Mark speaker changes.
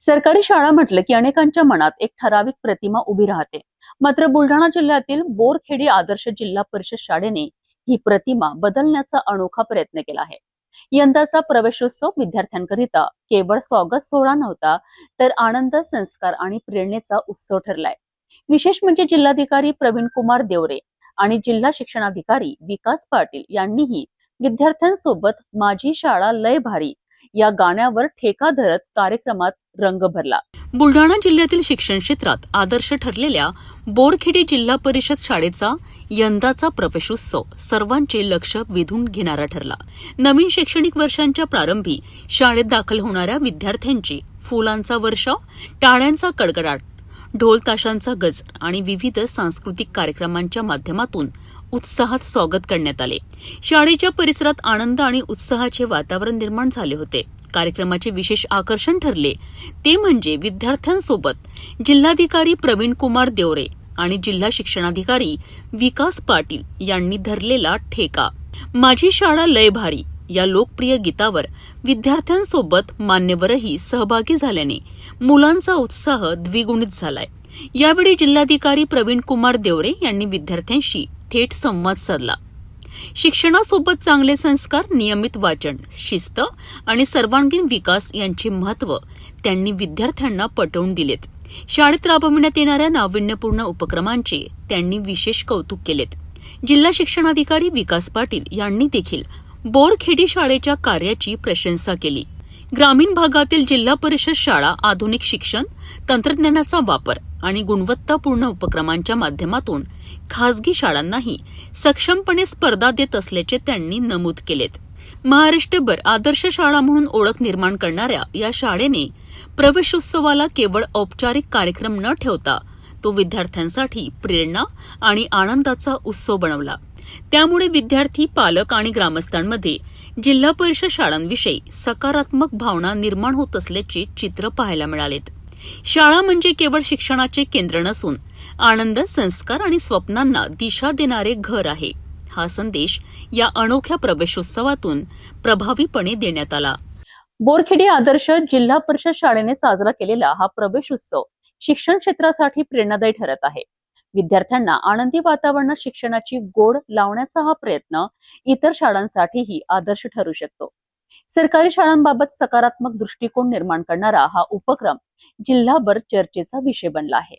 Speaker 1: सरकारी शाळा म्हटलं की अनेकांच्या मनात एक ठराविक प्रतिमा उभी राहते. मात्र बुलढाणा जिल्ह्यातील बोरखेडी आदर्श जिल्हा परिषद शाळेने ही प्रतिमा बदलण्याचा अनोखा प्रयत्न केला आहे. यंदाचा प्रवेशोत्सव विद्यार्थ्यांकरिता केवळ स्वागत सोहळा नव्हता, तर आनंद, संस्कार आणि प्रेरणेचा उत्सव ठरलाय. विशेष म्हणजे जिल्हाधिकारी प्रवीण कुमार देवरे आणि जिल्हा शिक्षणाधिकारी विकास पाटील यांनीही विद्यार्थ्यांसोबत माझी शाळा लय भारी या गाण्यावर ठेका धरत कार्यक्रमात रंग भरला. बुलढाणा जिल्ह्यातील शिक्षण क्षेत्रात आदर्श ठरलेल्या बोरखेडी जिल्हा परिषद शाळेचा यंदाचा प्रवेशोत्सव सर्वांचे लक्ष वेधून घेणारा ठरला. नवीन शैक्षणिक वर्षांच्या प्रारंभी शाळेत दाखल होणाऱ्या विद्यार्थ्यांची फुलांचा वर्षाव, टाळ्यांचा कडकडाट, ढोल ताशांचा गजर आणि विविध सांस्कृतिक कार्यक्रमांच्या माध्यमातून उत्साहात स्वागत करण्यात आले. शाळेच्या परिसरात आनंद आणि उत्साहाचे वातावरण निर्माण झाले होते. कार्यक्रमाचे विशेष आकर्षण ठरले ते म्हणजे विद्यार्थ्यांसोबत जिल्हाधिकारी प्रवीण कुमार देवरे आणि जिल्हा शिक्षणाधिकारी विकास पाटील यांनी धरलेला ठेका. माझी शाळा लय भारी या लोकप्रिय गीतावर विद्यार्थ्यांसोबत मान्यवरही सहभागी झाल्याने मुलांचा उत्साह द्विगुणित झालाय. यावेळी जिल्हाधिकारी प्रवीण कुमार देवरे यांनी विद्यार्थ्यांशी थेट संवाद साधला. शिक्षणासोबत चांगले संस्कार, नियमित वाचन, शिस्त आणि सर्वांगीण विकास यांचे महत्त्व त्यांनी विद्यार्थ्यांना पटवून दिलेत. शाळेत राबविण्यात येणाऱ्या नाविन्यपूर्ण उपक्रमांचे त्यांनी विशेष कौतुक केलेत. जिल्हा शिक्षणाधिकारी विकास पाटील यांनी देखील बोरखेडी शाळेच्या कार्याची प्रशंसा केली. ग्रामीण भागातील जिल्हा परिषद शाळा आधुनिक शिक्षण, तंत्रज्ञानाचा वापर आणि गुणवत्तापूर्ण उपक्रमांच्या माध्यमातून खासगी शाळांनाही सक्षमपणे स्पर्धा देत असल्याचे त्यांनी नमूद केलेत. महाराष्ट्रभर आदर्श शाळा म्हणून ओळख निर्माण करणाऱ्या या शाळेने प्रवेशोत्सवाला केवळ औपचारिक कार्यक्रम न ठेवता तो विद्यार्थ्यांसाठी प्रेरणा आणि आनंदाचा उत्सव बनवला. त्यामुळे विद्यार्थी, पालक आणि ग्रामस्थांमध्ये जिल्हा परिषद शाळांविषयी सकारात्मक भावना निर्माण होत असल्याचे चित्र पाहायला मिळालेत. शाळा म्हणजे केवळ शिक्षणाचे केंद्र नसून आनंद, संस्कार आणि स्वप्नांना दिशा देणारे घर आहे. हा संदेश या अनोख्या प्रवेशोत्सवातून प्रभावीपणे देण्यात आला. बोरखेडी आदर्श जिल्हा परिषद शाळेने साजरा केलेला हा प्रवेशोत्सव शिक्षण क्षेत्रासाठी प्रेरणादायी ठरत आहे. विद्यार्थ्यांना आनंदी वातावरणात शिक्षणाची गोड लावण्याचा हा प्रयत्न इतर शाळांसाठीही आदर्श ठरू शकतो. सरकारी शाळांबाबत सकारात्मक दृष्टिकोन निर्माण करणारा हा उपक्रम जिल्हाभर चर्चेचा विषय बनला आहे.